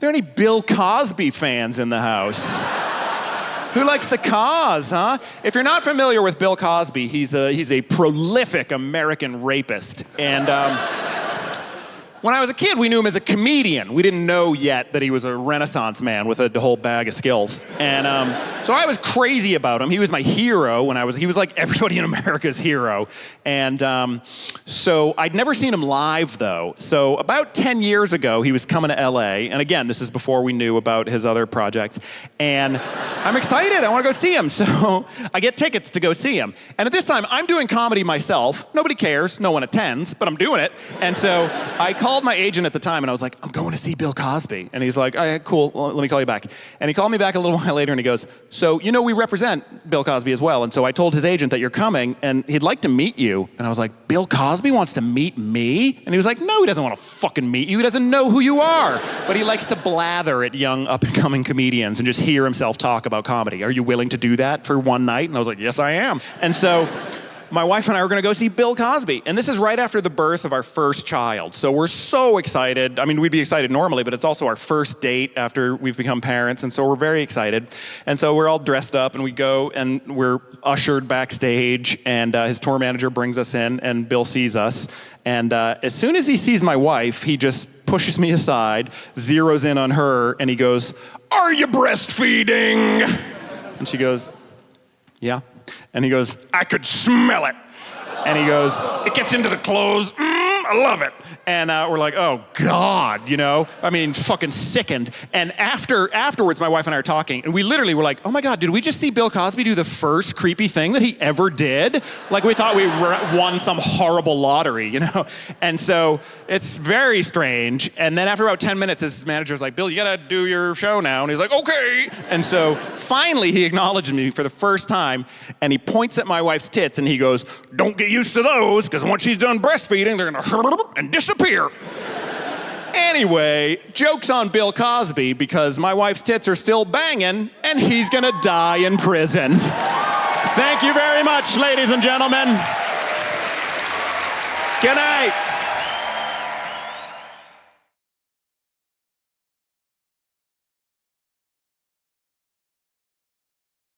there any Bill Cosby fans in the house? Who likes the cause, huh? If you're not familiar with Bill Cosby, he's a prolific American rapist. And when I was a kid, we knew him as a comedian. We didn't know yet that he was a Renaissance man with a whole bag of skills. And so I was crazy about him. He was my hero he was like everybody in America's hero. And so I'd never seen him live, though. So about 10 years ago, he was coming to LA. And again, this is before we knew about his other projects. And I'm excited. I want to go see him. So I get tickets to go see him. And at this time, I'm doing comedy myself. Nobody cares. No one attends, but I'm doing it. And so I called my agent at the time, and I was like, I'm going to see Bill Cosby. And he's like, all right, cool, well, let me call you back. And he called me back a little while later, and he goes, so, we represent Bill Cosby as well, and so I told his agent that you're coming, and he'd like to meet you. And I was like, Bill Cosby wants to meet me? And he was like, no, he doesn't want to fucking meet you. He doesn't know who you are. But he likes to blather at young, up-and-coming comedians and just hear himself talk about comedy. Are you willing to do that for one night? And I was like, yes, I am. And so my wife and I were going to go see Bill Cosby. And this is right after the birth of our first child. So we're so excited. I mean, we'd be excited normally, but it's also our first date after we've become parents. And so we're very excited. And so we're all dressed up, and we go, and we're ushered backstage. And his tour manager brings us in, and Bill sees us. And as soon as he sees my wife, he just pushes me aside, zeroes in on her, and he goes, "Are you breastfeeding?" And she goes, "Yeah." And he goes, "I could smell it." And he goes, "It gets into the clothes. I love it." And we're like, oh, God, I mean, fucking sickened. And afterwards, my wife and I are talking, and we literally were like, oh, my God, did we just see Bill Cosby do the first creepy thing that he ever did? Like, we thought we won some horrible lottery, And so it's very strange. And then after about 10 minutes, his manager's like, Bill, you got to do your show now. And he's like, okay. And so finally, he acknowledged me for the first time, and he points at my wife's tits, and he goes, "Don't get used to those, because once she's done breastfeeding, they're going to and disappear." Anyway, joke's on Bill Cosby, because my wife's tits are still banging, and he's gonna die in prison. Thank you very much, ladies and gentlemen. Good night.